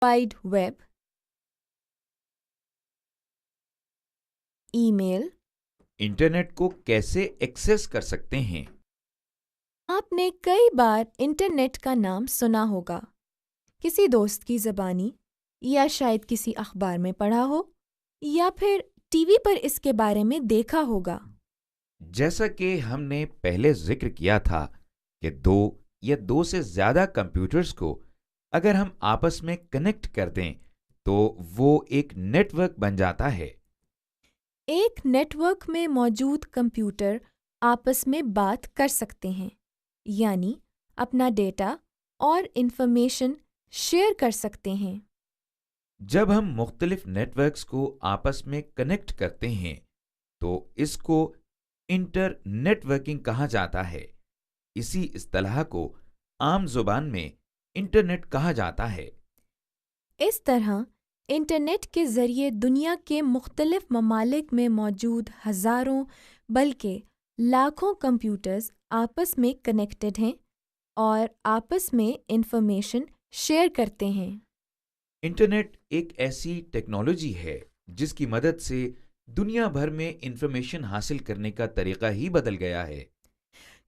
Wide web, ای میل۔ Internet کو کیسے Axis کر سکتے ہیں؟ آپ نے کئی بار انٹرنیٹ کا نام سنا ہوگا، کسی دوست کی زبانی یا شاید کسی اخبار میں پڑھا ہو یا پھر ٹی وی پر اس کے بارے میں دیکھا ہوگا۔ جیسا کہ ہم نے پہلے ذکر کیا تھا کہ دو یا دو سے زیادہ کمپیوٹرز کو اگر ہم آپس میں کنیکٹ کر دیں تو وہ ایک نیٹ ورک بن جاتا ہے۔ ایک نیٹ ورک میں موجود کمپیوٹر آپس میں بات کر سکتے ہیں، یعنی اپنا ڈیٹا اور انفارمیشن شیئر کر سکتے ہیں۔ جب ہم مختلف نیٹ ورکس کو آپس میں کنیکٹ کرتے ہیں تو اس کو انٹر نیٹ ورکنگ کہا جاتا ہے۔ اسی اصطلاح کو عام زبان میں انٹرنیٹ کہا جاتا ہے۔ اس طرح انٹرنیٹ کے ذریعے دنیا کے مختلف ممالک میں موجود ہزاروں بلکہ لاکھوں کمپیوٹرز آپس میں کنیکٹڈ ہیں اور آپس میں انفارمیشن شیئر کرتے ہیں۔ انٹرنیٹ ایک ایسی ٹیکنالوجی ہے جس کی مدد سے دنیا بھر میں انفارمیشن حاصل کرنے کا طریقہ ہی بدل گیا ہے۔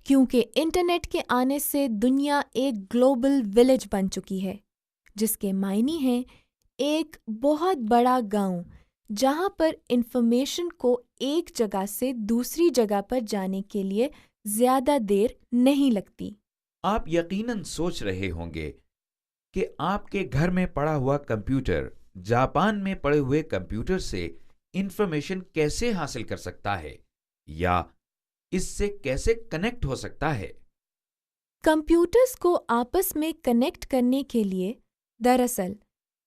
کیونکہ انٹرنیٹ کے آنے سے دنیا ایک گلوبل ولیج بن چکی ہے، جس کے معنی ہیں ایک بہت بڑا گاؤں جہاں پر انفارمیشن کو ایک جگہ سے دوسری جگہ پر جانے کے لیے زیادہ دیر نہیں لگتی۔ آپ یقیناً سوچ رہے ہوں گے کہ آپ کے گھر میں پڑا ہوا کمپیوٹر جاپان میں پڑے ہوئے کمپیوٹر سے انفارمیشن کیسے حاصل کر سکتا ہے یا اس سے کیسے کنیکٹ ہو سکتا ہے؟ کمپیوٹرز کو آپس میں کنیکٹ کرنے کے لیے دراصل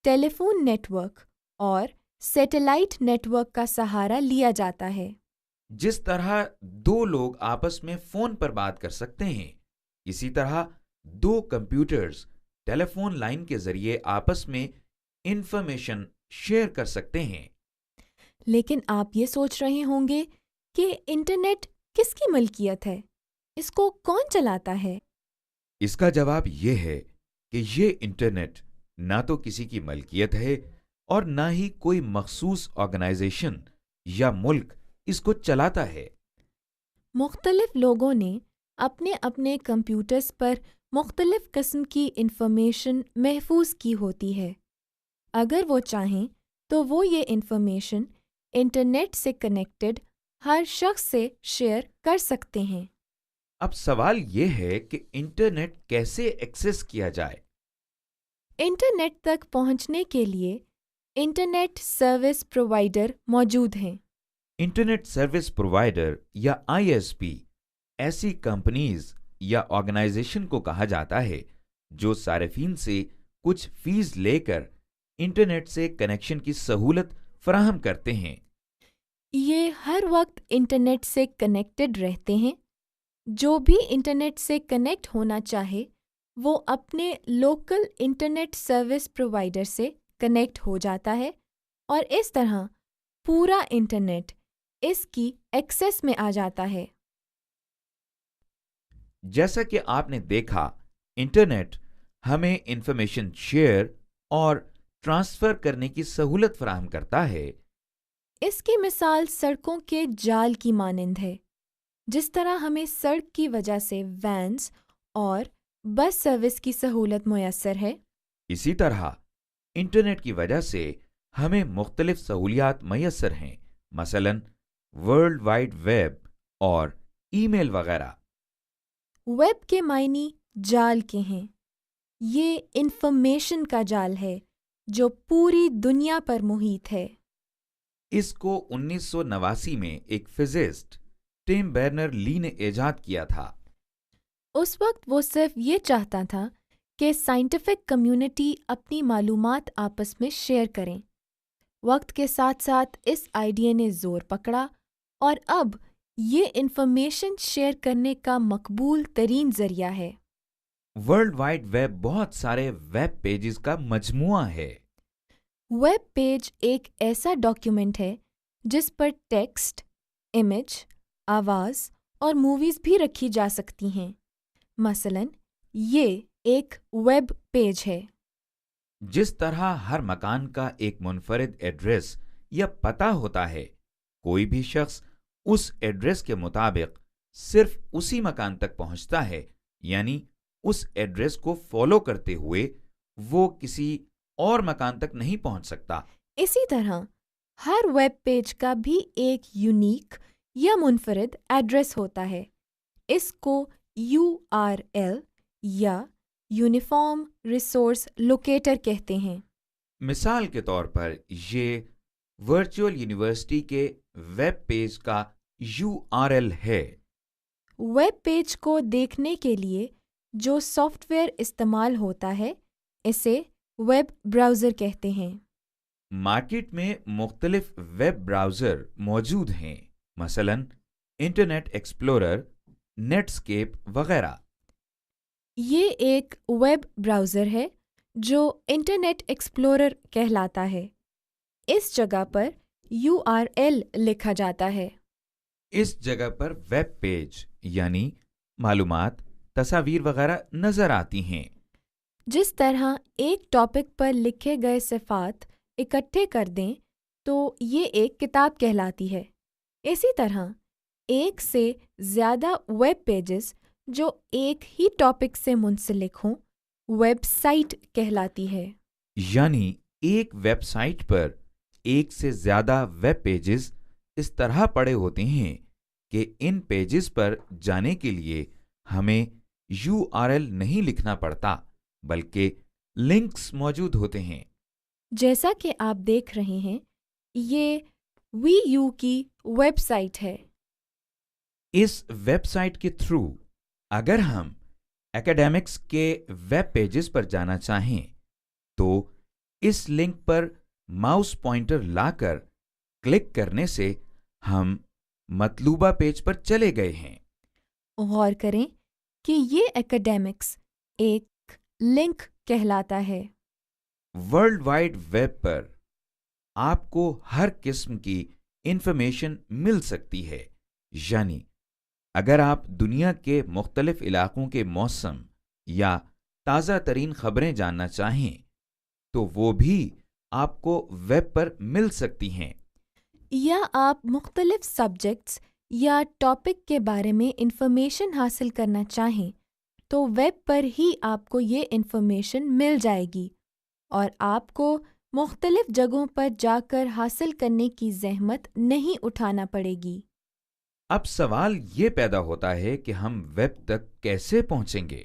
ٹیلی فون نیٹ ورک اور سیٹلائٹ نیٹ ورک کا سہارا لیا جاتا ہے۔ جس طرح دو لوگ آپس میں فون پر بات کر سکتے ہیں، اسی طرح دو کمپیوٹرز ٹیلی فون لائن کے ذریعے آپس میں انفارمیشن شیئر کر سکتے ہیں۔ لیکن آپ یہ سوچ رہے ہوں گے کہ انٹرنیٹ کس کی ملکیت ہے؟ اس کو کون چلاتا ہے؟ اس کا جواب یہ ہے کہ یہ انٹرنیٹ نہ تو کسی کی ملکیت ہے اور نہ ہی کوئی مخصوص آرگنائزیشن یا ملک اس کو چلاتا ہے۔ مختلف لوگوں نے اپنے اپنے کمپیوٹرز پر مختلف قسم کی انفارمیشن محفوظ کی ہوتی ہے۔ اگر وہ چاہیں تو وہ یہ انفارمیشن انٹرنیٹ سے کنیکٹڈ ہر شخص سے شیئر کر سکتے ہیں۔ اب سوال یہ ہے کہ انٹرنیٹ کیسے ایکسس کیا جائے؟ انٹرنیٹ تک پہنچنے کے لیے انٹرنیٹ سروس پرووائیڈر موجود ہیں۔ انٹرنیٹ سروس پرووائیڈر یا ISP ایسی کمپنیز یا آرگنائزیشن کو کہا جاتا ہے جو صارفین سے کچھ فیس لے کر انٹرنیٹ سے کنیکشن کی سہولت فراہم کرتے ہیں۔ یہ ہر وقت انٹرنیٹ سے کنیکٹڈ رہتے ہیں۔ جو بھی انٹرنیٹ سے کنیکٹ ہونا چاہے وہ اپنے لوکل انٹرنیٹ سروس پرووائیڈر سے کنیکٹ ہو جاتا ہے اور اس طرح پورا انٹرنیٹ اس کی ایکسس میں آ جاتا ہے۔ جیسا کہ آپ نے دیکھا، انٹرنیٹ ہمیں انفارمیشن شیئر اور ٹرانسفر کرنے کی سہولت فراہم کرتا ہے۔ اس کی مثال سڑکوں کے جال کی مانند ہے۔ جس طرح ہمیں سڑک کی وجہ سے وینز اور بس سروس کی سہولت میسر ہے، اسی طرح انٹرنیٹ کی وجہ سے ہمیں مختلف سہولیات میسر ہیں، مثلا ورلڈ وائڈ ویب اور ای میل وغیرہ۔ ویب کے معنی جال کے ہیں۔ یہ انفارمیشن کا جال ہے جو پوری دنیا پر محیط ہے۔ اس کو 1989 میں ایک فزسٹ ٹم بیرنر لی نے ایجاد کیا تھا۔ اس وقت وہ صرف یہ چاہتا تھا کہ سائنٹیفک کمیونٹی اپنی معلومات آپس میں شیئر کریں۔ وقت کے ساتھ ساتھ اس آئیڈیا نے زور پکڑا اور اب یہ انفارمیشن شیئر کرنے کا مقبول ترین ذریعہ ہے۔ ورلڈ وائڈ ویب بہت سارے ویب پیجز کا مجموعہ ہے۔ ویب پیج ایک ایسا ڈاکیومنٹ ہے جس پر ٹیکسٹ، امیج، آواز اور موویز بھی رکھی جا سکتی ہیں۔ مثلاً یہ ایک ویب پیج ہے۔ جس طرح ہر مکان کا ایک منفرد ایڈریس یا پتہ ہوتا ہے، کوئی بھی شخص اس ایڈریس کے مطابق صرف اسی مکان تک پہنچتا ہے، یعنی اس ایڈریس کو فالو کرتے ہوئے وہ کسی اور مکان تک نہیں پہنچ سکتا۔ اسی طرح ہر ویب پیج کا بھی ایک یونیک یا منفرد ایڈریس ہوتا ہے۔ اس کو URL یا یونیفارم ریسورس لوکیٹر کہتے ہیں۔ مثال کے طور پر یہ ورچوئل یونیورسٹی کے ویب پیج کا URL ہے۔ ویب پیج کو دیکھنے کے لیے جو سافٹ ویئر استعمال ہوتا ہے اسے ویب براؤزر کہتے ہیں۔ مارکیٹ میں مختلف ویب براؤزر موجود ہیں، مثلا انٹرنیٹ ایکسپلورر، نیٹ اسکیپ وغیرہ۔ یہ ایک ویب براؤزر ہے جو انٹرنیٹ ایکسپلورر کہلاتا ہے۔ اس جگہ پر URL لکھا جاتا ہے۔ اس جگہ پر ویب پیج یعنی معلومات، تصاویر وغیرہ نظر آتی ہیں۔ جس طرح ایک ٹاپک پر لکھے گئے صفات اکٹھے کر دیں تو یہ ایک کتاب کہلاتی ہے، اسی طرح ایک سے زیادہ ویب پیجز جو ایک ہی ٹاپک سے منسلک ہوں ویب سائٹ کہلاتی ہے۔ یعنی ایک ویب سائٹ پر ایک سے زیادہ ویب پیجز اس طرح پڑے ہوتے ہیں کہ ان پیجز پر جانے کے لیے ہمیں URL نہیں لکھنا پڑتا، بلکہ لنکس موجود ہوتے ہیں۔ جیسا کہ آپ دیکھ رہے ہیں، یہ VU کی ویب سائٹ ہے۔ اس ویب سائٹ کے تھرو اگر ہم ایکیڈیمکس کے ویب پیجز پر جانا چاہیں تو اس لنک پر ماؤس پوائنٹر لا کر کلک کرنے سے ہم مطلوبہ پیج پر چلے گئے ہیں۔ غور کریں کہ یہ ایکیڈیمکس ایک لنک کہلاتا ہے۔ ورلڈ وائڈ ویب پر آپ کو ہر قسم کی انفارمیشن مل سکتی ہے، یعنی اگر آپ دنیا کے مختلف علاقوں کے موسم یا تازہ ترین خبریں جاننا چاہیں تو وہ بھی آپ کو ویب پر مل سکتی ہیں۔ یا آپ مختلف سبجیکٹس یا ٹاپک کے بارے میں انفارمیشن حاصل کرنا چاہیں تو ویب پر ہی آپ کو یہ انفارمیشن مل جائے گی اور آپ کو مختلف جگہوں پر جا کر حاصل کرنے کی زحمت نہیں اٹھانا پڑے گی۔ اب سوال یہ پیدا ہوتا ہے کہ ہم ویب تک کیسے پہنچیں گے؟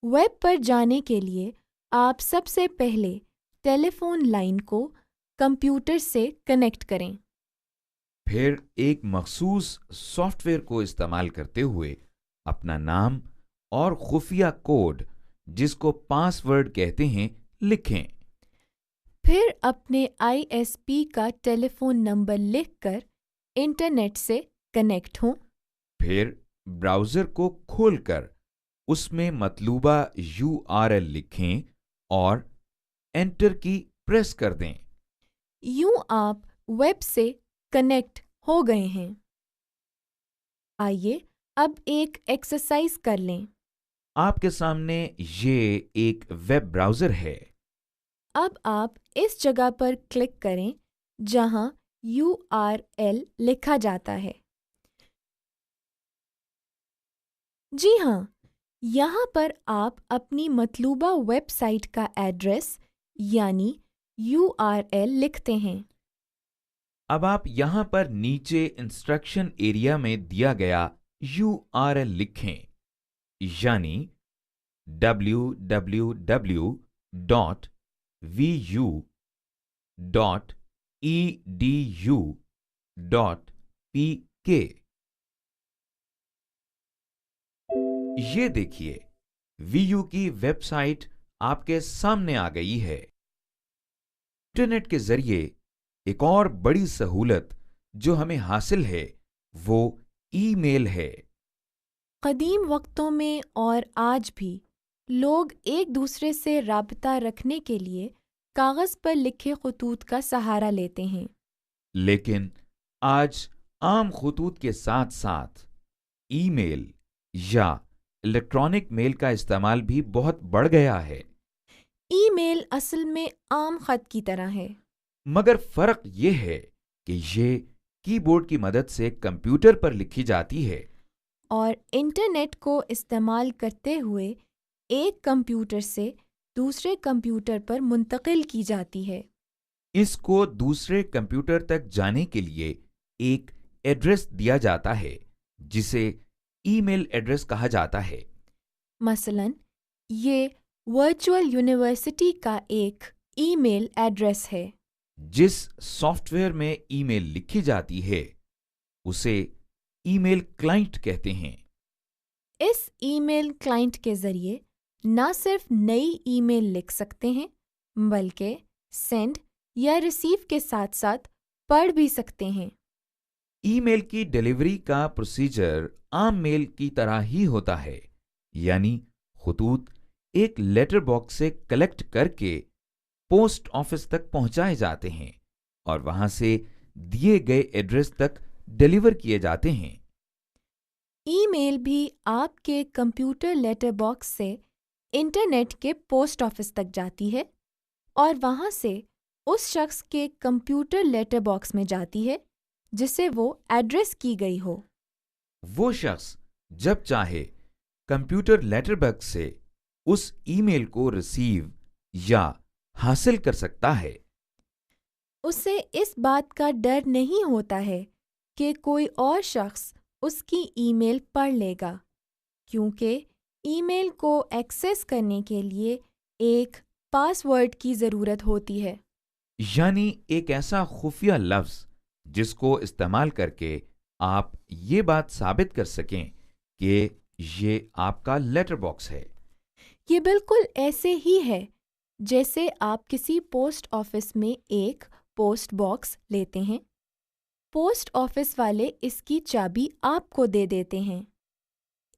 ویب پر جانے کے لیے آپ سب سے پہلے ٹیلی فون لائن کو کمپیوٹر سے کنیکٹ کریں۔ پھر ایک مخصوص سافٹ ویئر کو استعمال کرتے ہوئے اپنا نام اور خفیہ کوڈ، جس کو پاس ورڈ کہتے ہیں، لکھیں۔ پھر اپنے ISP کا ٹیلی فون نمبر لکھ کر انٹرنیٹ سے کنیکٹ ہوں۔ پھر براؤزر کو کھول کر اس میں مطلوبہ URL لکھیں اور انٹر کی پریس کر دیں۔ یوں آپ ویب سے کنیکٹ ہو گئے ہیں۔ آئیے اب ایک ایکسرسائز کر لیں۔ آپ کے سامنے یہ ایک ویب براؤزر ہے۔ اب آپ اس جگہ پر کلک کریں جہاں URL لکھا جاتا ہے۔ جی ہاں، یہاں پر آپ اپنی مطلوبہ ویب سائٹ کا ایڈریس یعنی URL لکھتے ہیں۔ اب آپ یہاں پر نیچے انسٹرکشن ایریا میں دیا گیا URL لکھیں، یعنی www.vu.edu.pk۔ یہ دیکھیے، VU کی ویب سائٹ آپ کے سامنے آ گئی ہے۔ انٹرنیٹ کے ذریعے ایک اور بڑی سہولت جو ہمیں حاصل ہے وہ ای میل ہے۔ قدیم وقتوں میں اور آج بھی لوگ ایک دوسرے سے رابطہ رکھنے کے لیے کاغذ پر لکھے خطوط کا سہارا لیتے ہیں، لیکن آج عام خطوط کے ساتھ ساتھ ای میل یا الیکٹرانک میل کا استعمال بھی بہت بڑھ گیا ہے۔ ای میل اصل میں عام خط کی طرح ہے، مگر فرق یہ ہے کہ یہ کی بورڈ کی مدد سے کمپیوٹر پر لکھی جاتی ہے اور انٹرنیٹ کو استعمال کرتے ہوئے ایک کمپیوٹر سے دوسرے کمپیوٹر پر منتقل کی جاتی ہے۔ اس کو دوسرے کمپیوٹر تک جانے کے لیے ایک ایڈریس دیا جاتا ہے جسے ای میل ایڈریس کہا جاتا ہے۔ مثلاً یہ ورچوئل یونیورسٹی کا ایک ای میل ایڈریس ہے۔ جس سافٹ ویئر میں ای میل لکھی جاتی ہے اسے ای میل کلائنٹ کہتے ہیں۔ اس ای میل کلائنٹ کے ذریعے نہ صرف نئی ای میل لکھ سکتے ہیں بلکہ سینڈ یا ریسیو کے ساتھ ساتھ پڑھ بھی سکتے ہیں۔ ای میل کی ڈیلیوری کا پروسیجر عام میل کی طرح ہی ہوتا ہے، یعنی خطوط ایک لیٹر باکس سے کلیکٹ کر کے پوسٹ آفس تک پہنچائے جاتے ہیں اور وہاں سے دیے گئے ایڈریس تک ڈیلیور کیے جاتے ہیں۔ ای میل بھی آپ کے کمپیوٹر لیٹر باکس سے انٹرنیٹ کے پوسٹ آفس تک جاتی ہے اور وہاں سے اس شخص کے کمپیوٹر لیٹر باکس میں جاتی ہے جسے وہ ایڈریس کی گئی ہو۔ وہ شخص جب چاہے کمپیوٹر لیٹر باکس سے اس ای میل کو ریسیو یا حاصل کر سکتا ہے۔ اسے اس بات کا ڈر نہیں ہوتا ہے کہ کوئی اور شخص اس کی ای میل پڑھ لے گا، کیونکہ ای میل کو ایکسس کرنے کے لیے ایک پاس ورڈ کی ضرورت ہوتی ہے، یعنی ایک ایسا خفیہ لفظ جس کو استعمال کر کے آپ یہ بات ثابت کر سکیں کہ یہ آپ کا لیٹر باکس ہے۔ یہ بالکل ایسے ہی ہے جیسے آپ کسی پوسٹ آفس میں ایک پوسٹ باکس لیتے ہیں۔ پوسٹ آفس والے اس کی چابی آپ کو دے دیتے ہیں۔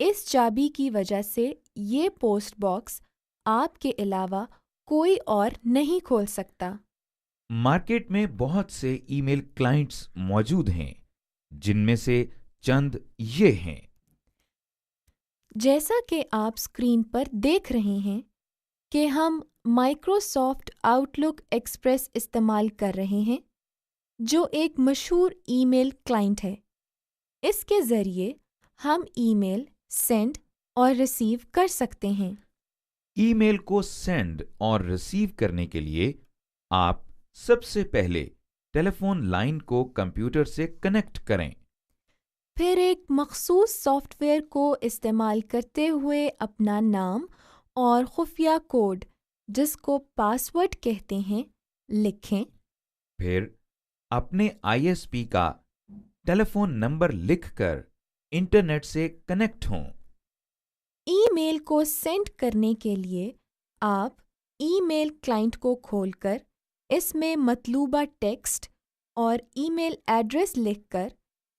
اس چابی کی وجہ سے یہ پوسٹ باکس آپ کے علاوہ کوئی اور نہیں کھول سکتا۔ مارکیٹ میں بہت سے ای میل کلائنٹس موجود ہیں جن میں سے چند یہ ہیں۔ جیسا کہ آپ اسکرین پر دیکھ رہے ہیں کہ ہم مائکروسافٹ آؤٹ لک ایکسپریس استعمال کر رہے ہیں جو ایک مشہور ای میل کلائنٹ ہے۔ اس کے ذریعے ہم ای میل سینڈ اور ریسیو کر سکتے ہیں۔ ای میل کو سینڈ اور ریسیو کرنے کے لیے آپ سب سے پہلے ٹیلی فون لائن کو کمپیوٹر سے کنیکٹ کریں۔ پھر ایک مخصوص سافٹ ویئر کو استعمال کرتے ہوئے اپنا نام اور خفیہ کوڈ جس کو پاس ورڈ کہتے ہیں لکھیں۔ پھر اپنے آئی ایس پی کا ٹیلی فون نمبر لکھ کر انٹرنیٹ سے کنیکٹ ہوں۔ ای میل کو سینڈ کرنے کے لیے آپ ای میل کلائنٹ کو کھول کر اس میں مطلوبہ ٹیکسٹ اور ای میل ایڈریس لکھ کر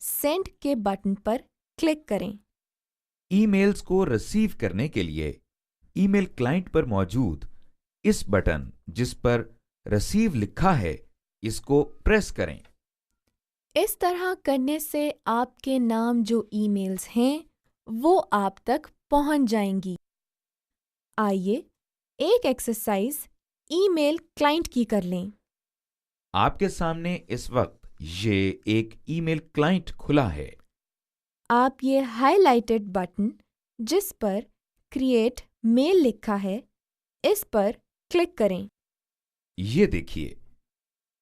سینڈ کے بٹن پر کلک کریں۔ ای میلز کو ریسیو کرنے کے لیے ای میل کلائنٹ پر موجود اس بٹن جس پر ریسیو لکھا ہے اس کو پریس کریں۔ اس طرح کرنے سے آپ کے نام جو ای میلز ہیں وہ آپ تک پہنچ جائیں گی۔ آئیے ایک ایکسرسائز ای میل کلائنٹ کی کر لیں۔ آپ کے سامنے اس وقت یہ ایک ای میل کلائنٹ کھلا ہے۔ آپ یہ ہائی لائٹڈ بٹن جس پر کریٹ میل لکھا ہے اس پر کلک کریں۔ یہ دیکھیے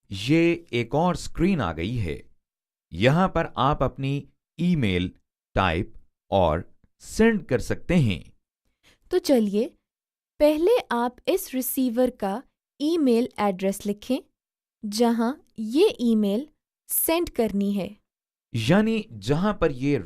یہ ایک اور اسکرین آ گئی ہے۔ یہاں پر آپ اپنی ای میل ٹائپ اور سینڈ کر سکتے ہیں۔ تو چلیے پہلے آپ اس ریسیور کا ای میل ایڈریس لکھیں جہاں یہ ای میل سینڈ کرنی ہے، یعنی جہاں پر یہ